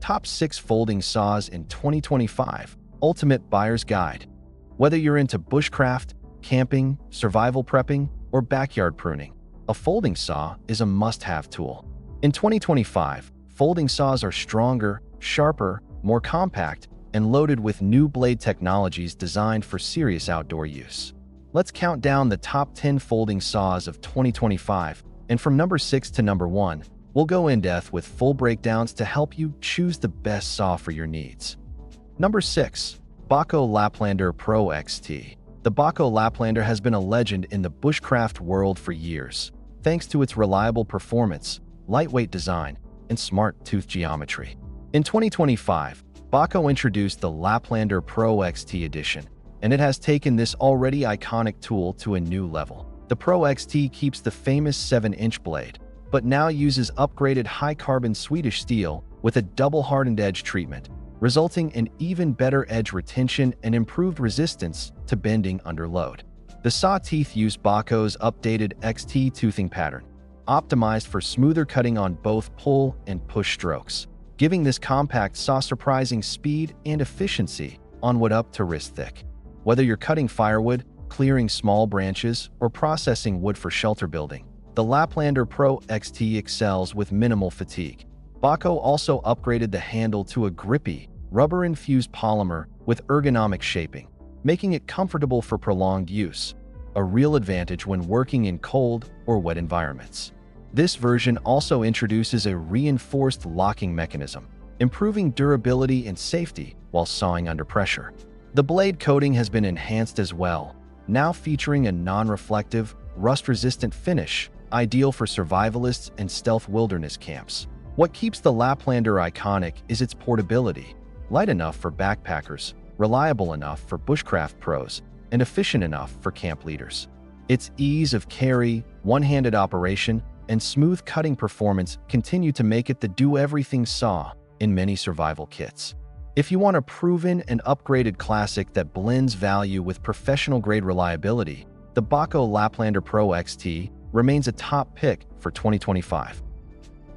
Top 6 Folding Saws in 2025 Ultimate Buyer's Guide. Whether you're into bushcraft, camping, survival prepping, or backyard pruning, a folding saw is a must-have tool. In 2025, folding saws are stronger, sharper, more compact, and loaded with new blade technologies designed for serious outdoor use. Let's count down the top 10 folding saws of 2025, and from number 6 to number 1, we'll go in depth with full breakdowns to help you choose the best saw for your needs. Number 6. Bahco Laplander Pro XT. The Bahco Laplander has been a legend in the bushcraft world for years, thanks to its reliable performance, lightweight design, and smart tooth geometry. In 2025, Bahco introduced the Laplander Pro XT edition, and it has taken this already iconic tool to a new level. The Pro XT keeps the famous 7-inch blade, but now uses upgraded high-carbon Swedish steel with a double-hardened edge treatment, resulting in even better edge retention and improved resistance to bending under load. The saw teeth use Bahco's updated XT toothing pattern, optimized for smoother cutting on both pull and push strokes, giving this compact saw surprising speed and efficiency on wood up to wrist thick. Whether you're cutting firewood, clearing small branches, or processing wood for shelter building, the Laplander Pro XT excels with minimal fatigue. Bahco also upgraded the handle to a grippy, rubber-infused polymer with ergonomic shaping, making it comfortable for prolonged use, a real advantage when working in cold or wet environments. This version also introduces a reinforced locking mechanism, improving durability and safety while sawing under pressure. The blade coating has been enhanced as well, now featuring a non-reflective, rust-resistant finish, ideal for survivalists and stealth wilderness camps. What keeps the Laplander iconic is its portability, light enough for backpackers, reliable enough for bushcraft pros, and efficient enough for camp leaders. Its ease of carry, one-handed operation, and smooth cutting performance continue to make it the do-everything saw in many survival kits. If you want a proven and upgraded classic that blends value with professional-grade reliability, the Bahco Laplander Pro XT remains a top pick for 2025.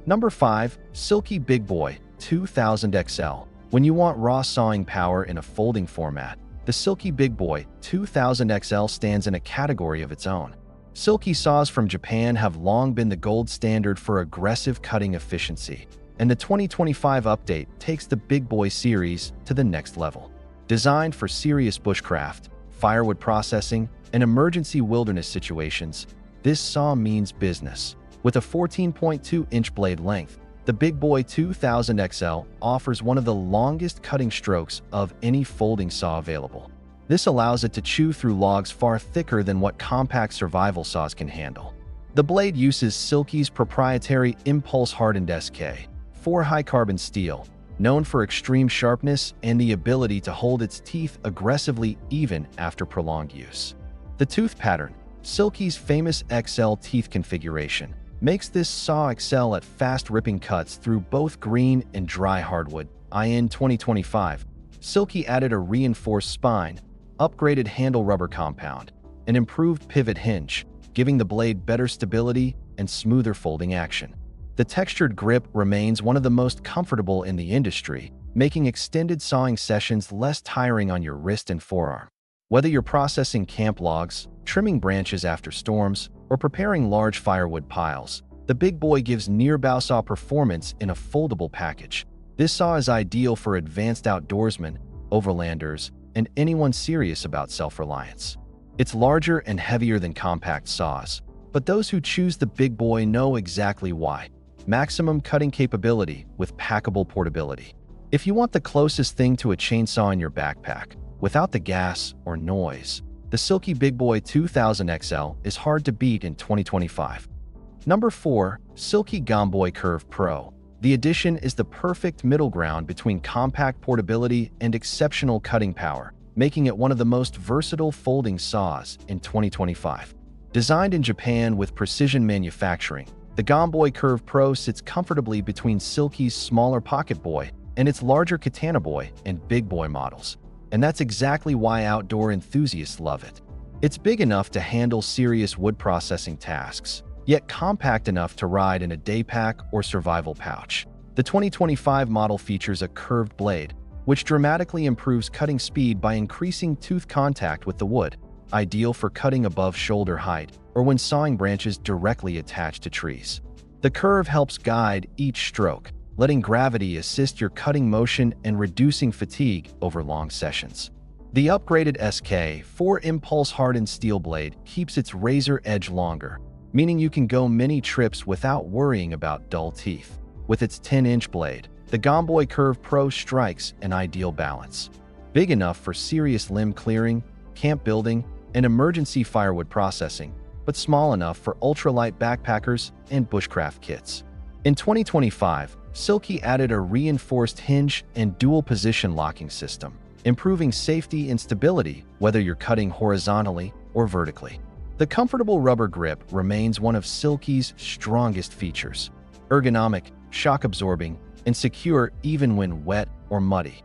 Number 5. Silky Big Boy 2000 XL. When you want raw sawing power in a folding format, the Silky Big Boy 2000 XL stands in a category of its own. Silky saws from Japan have long been the gold standard for aggressive cutting efficiency, and the 2025 update takes the Big Boy series to the next level. Designed for serious bushcraft, firewood processing, and emergency wilderness situations, this saw means business. With a 14.2-inch blade length, the Big Boy 2000 XL offers one of the longest cutting strokes of any folding saw available. This allows it to chew through logs far thicker than what compact survival saws can handle. The blade uses Silky's proprietary impulse-hardened SK4 high-carbon steel, known for extreme sharpness and the ability to hold its teeth aggressively even after prolonged use. The tooth pattern, Silky's famous XL teeth configuration, makes this saw excel at fast-ripping cuts through both green and dry hardwood. In 2025, Silky added a reinforced spine, upgraded handle rubber compound, and improved pivot hinge, giving the blade better stability and smoother folding action. The textured grip remains one of the most comfortable in the industry, making extended sawing sessions less tiring on your wrist and forearm. Whether you're processing camp logs, trimming branches after storms, or preparing large firewood piles, the Big Boy gives near-bow saw performance in a foldable package. This saw is ideal for advanced outdoorsmen, overlanders, and anyone serious about self-reliance. It's larger and heavier than compact saws, but those who choose the Big Boy know exactly why. Maximum cutting capability with packable portability. If you want the closest thing to a chainsaw in your backpack, without the gas or noise, the Silky Big Boy 2000 XL is hard to beat in 2025. Number 4. Silky Gomboy Curve Pro. The edition is the perfect middle ground between compact portability and exceptional cutting power, making it one of the most versatile folding saws in 2025. Designed in Japan with precision manufacturing, the Gomboy Curve Pro sits comfortably between Silky's smaller Pocket Boy and its larger Katana Boy and Big Boy models. And that's exactly why outdoor enthusiasts love it. It's big enough to handle serious wood processing tasks, yet compact enough to ride in a day pack or survival pouch. The The 2025 model features a curved blade, which dramatically improves cutting speed by increasing tooth contact with the wood, ideal for cutting above shoulder height or when sawing branches directly attached to trees. The curve helps guide each stroke, letting gravity assist your cutting motion and reducing fatigue over long sessions. The upgraded SK4 impulse-hardened steel blade keeps its razor edge longer, meaning you can go many trips without worrying about dull teeth. With its 10-inch blade, the Gomboy Curve Pro strikes an ideal balance. Big enough for serious limb clearing, camp building, and emergency firewood processing, but small enough for ultralight backpackers and bushcraft kits. In 2025, Silky added a reinforced hinge and dual-position locking system, improving safety and stability whether you're cutting horizontally or vertically. The comfortable rubber grip remains one of Silky's strongest features. Ergonomic, shock-absorbing, and secure even when wet or muddy.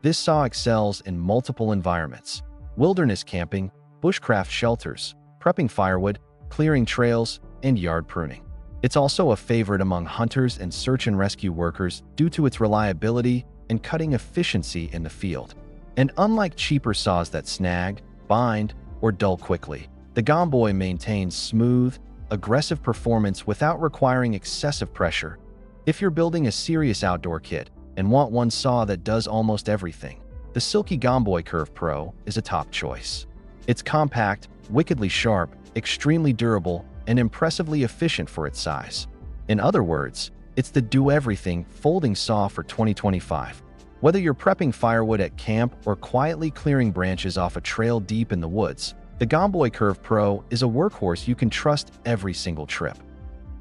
This saw excels in multiple environments: wilderness camping, bushcraft shelters, prepping firewood, clearing trails, and yard pruning. It's also a favorite among hunters and search and rescue workers due to its reliability and cutting efficiency in the field. And unlike cheaper saws that snag, bind, or dull quickly, the Gomboy maintains smooth, aggressive performance without requiring excessive pressure. If you're building a serious outdoor kit and want one saw that does almost everything, the Silky Gomboy Curve Pro is a top choice. It's compact, wickedly sharp, extremely durable, and impressively efficient for its size. In other words, it's the do-everything folding saw for 2025. Whether you're prepping firewood at camp or quietly clearing branches off a trail deep in the woods, the Gomboy Curve Pro is a workhorse you can trust every single trip.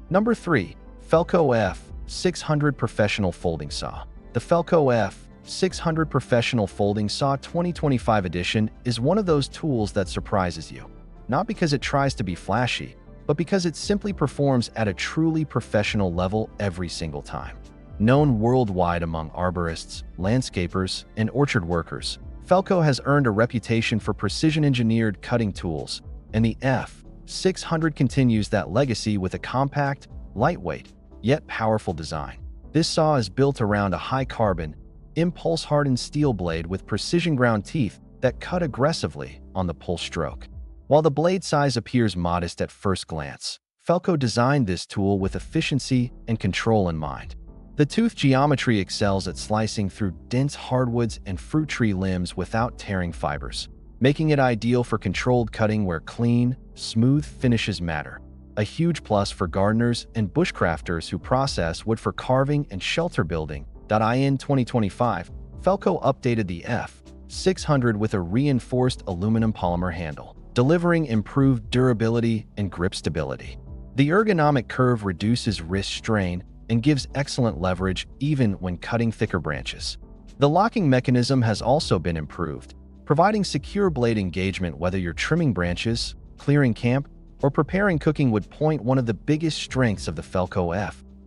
Number 3. Felco F600 Professional Folding Saw. The Felco F600 Professional Folding Saw 2025 edition is one of those tools that surprises you, not because it tries to be flashy, but because it simply performs at a truly professional level every single time. Known worldwide among arborists, landscapers, and orchard workers, Felco has earned a reputation for precision-engineered cutting tools, and the F600 continues that legacy with a compact, lightweight, yet powerful design. This saw is built around a high-carbon, impulse-hardened steel blade with precision-ground teeth that cut aggressively on the pull stroke. While the blade size appears modest at first glance, Felco designed this tool with efficiency and control in mind. The tooth geometry excels at slicing through dense hardwoods and fruit tree limbs without tearing fibers, making it ideal for controlled cutting where clean, smooth finishes matter. A huge plus for gardeners and bushcrafters who process wood for carving and shelter building. In 2025, Felco updated the F600 with a reinforced aluminum polymer handle, delivering improved durability and grip stability. The ergonomic curve reduces wrist strain and gives excellent leverage even when cutting thicker branches. The locking mechanism has also been improved, providing secure blade engagement whether you're trimming branches, clearing camp, or preparing cooking wood. One of the biggest strengths of the Felco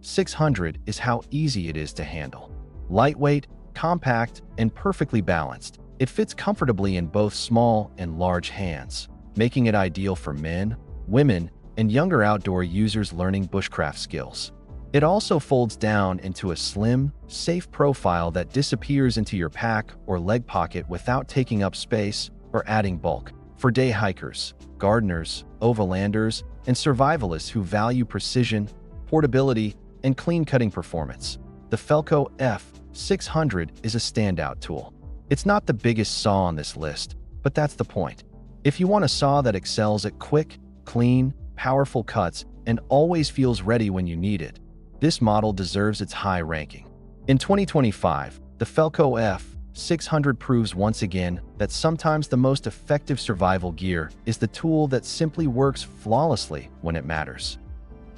F600 is how easy it is to handle. Lightweight, compact, and perfectly balanced, it fits comfortably in both small and large hands, making it ideal for men, women, and younger outdoor users learning bushcraft skills. It also folds down into a slim, safe profile that disappears into your pack or leg pocket without taking up space or adding bulk. For day hikers, gardeners, overlanders, and survivalists who value precision, portability, and clean cutting performance, the Felco F600 is a standout tool. It's not the biggest saw on this list, but that's the point. If you want a saw that excels at quick, clean, powerful cuts and always feels ready when you need it, this model deserves its high ranking. In 2025, the Felco F600 proves once again that sometimes the most effective survival gear is the tool that simply works flawlessly when it matters.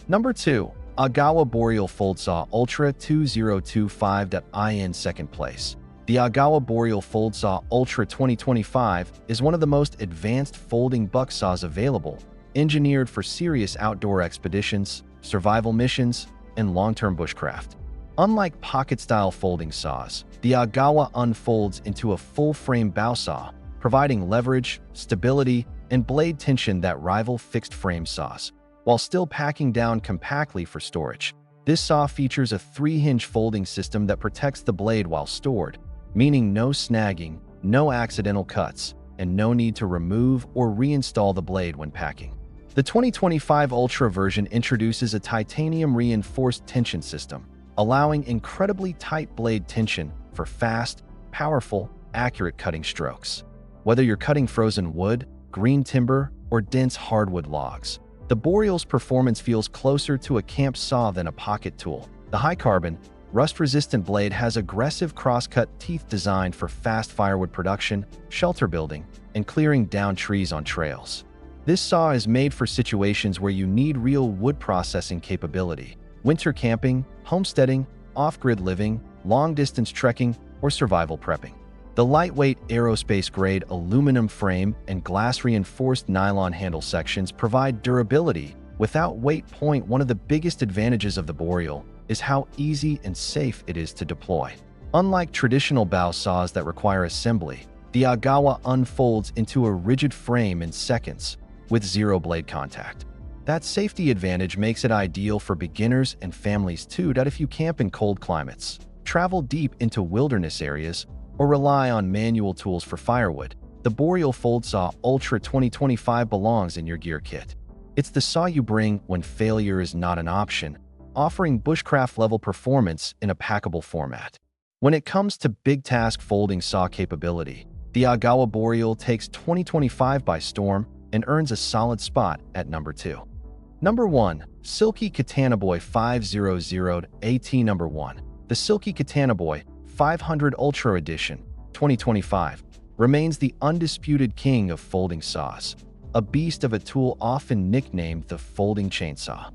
Number 2. Agawa Boreal Fold Saw Ultra 2025. In second place, the Agawa Boreal Fold Saw Ultra 2025 is one of the most advanced folding buck saws available, engineered for serious outdoor expeditions, survival missions, and long-term bushcraft. Unlike pocket-style folding saws, the Agawa unfolds into a full-frame bow saw, providing leverage, stability, and blade tension that rival fixed-frame saws, while still packing down compactly for storage. This saw features a 3-hinge folding system that protects the blade while stored, meaning no snagging, no accidental cuts, and no need to remove or reinstall the blade when packing. The 2025 Ultra version introduces a titanium-reinforced tension system, allowing incredibly tight blade tension for fast, powerful, accurate cutting strokes. Whether you're cutting frozen wood, green timber, or dense hardwood logs, the Boreal's performance feels closer to a camp saw than a pocket tool. The high-carbon, rust-resistant blade has aggressive cross-cut teeth designed for fast firewood production, shelter building, and clearing down trees on trails. This saw is made for situations where you need real wood processing capability: winter camping, homesteading, off-grid living, long-distance trekking, or survival prepping. The lightweight aerospace-grade aluminum frame and glass-reinforced nylon handle sections provide durability without weight. One of the biggest advantages of the Boreal is how easy and safe it is to deploy. Unlike traditional bow saws that require assembly, the Agawa unfolds into a rigid frame in seconds with zero blade contact. That safety advantage makes it ideal for beginners and families too. That if you camp in cold climates, travel deep into wilderness areas, or rely on manual tools for firewood, the Boreal Fold Saw Ultra 2025 belongs in your gear kit. It's the saw you bring when failure is not an option, offering bushcraft-level performance in a packable format. When it comes to big task folding saw capability, the Agawa Boreal takes 2025 by storm and earns a solid spot at number 2. Number 1. Silky Katana Boy 500 AT. Number 1. The Silky Katana Boy 500 Ultra Edition 2025 remains the undisputed king of folding saws, a beast of a tool often nicknamed the folding chainsaw.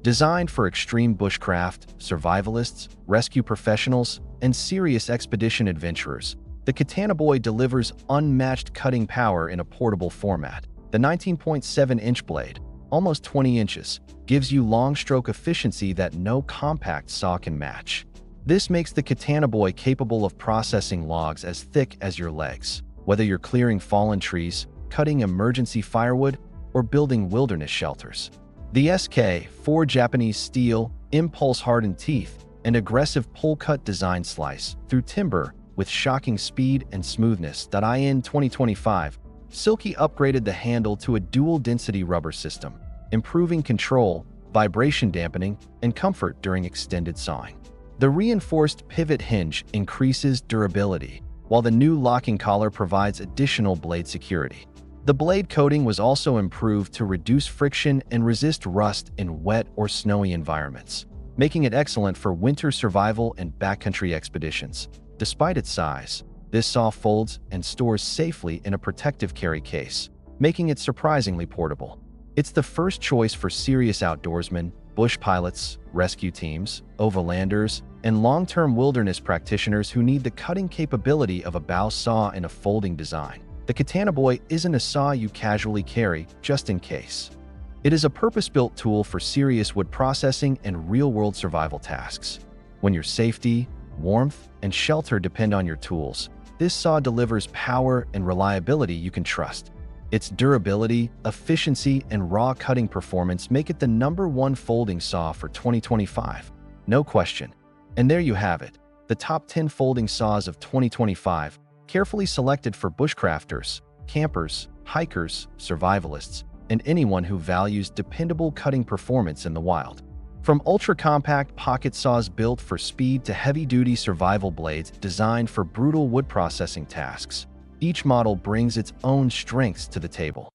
Designed for extreme bushcraft, survivalists, rescue professionals, and serious expedition adventurers, the Katanaboy delivers unmatched cutting power in a portable format. The 19.7-inch blade, almost 20 inches, gives you long stroke efficiency that no compact saw can match. This makes the Katanaboy capable of processing logs as thick as your legs, whether you're clearing fallen trees, cutting emergency firewood, or building wilderness shelters. The SK4 Japanese steel, impulse-hardened teeth, and aggressive pull-cut design slice through timber with shocking speed and smoothness. In 2025, Silky upgraded the handle to a dual-density rubber system, improving control, vibration dampening, and comfort during extended sawing. The reinforced pivot hinge increases durability, while the new locking collar provides additional blade security. The blade coating was also improved to reduce friction and resist rust in wet or snowy environments, making it excellent for winter survival and backcountry expeditions. Despite its size, this saw folds and stores safely in a protective carry case, making it surprisingly portable. It's the first choice for serious outdoorsmen, bush pilots, rescue teams, overlanders, and long-term wilderness practitioners who need the cutting capability of a bow saw in a folding design. The Katanaboy isn't a saw you casually carry just in case. It is a purpose-built tool for serious wood processing and real-world survival tasks. When your safety, warmth, and shelter depend on your tools, this saw delivers power and reliability you can trust. Its durability, efficiency, and raw cutting performance make it the #1 folding saw for 2025. No question. And there you have it, the top 10 folding saws of 2025, carefully selected for bushcrafters, campers, hikers, survivalists, and anyone who values dependable cutting performance in the wild. From ultra-compact pocket saws built for speed to heavy-duty survival blades designed for brutal wood processing tasks, each model brings its own strengths to the table.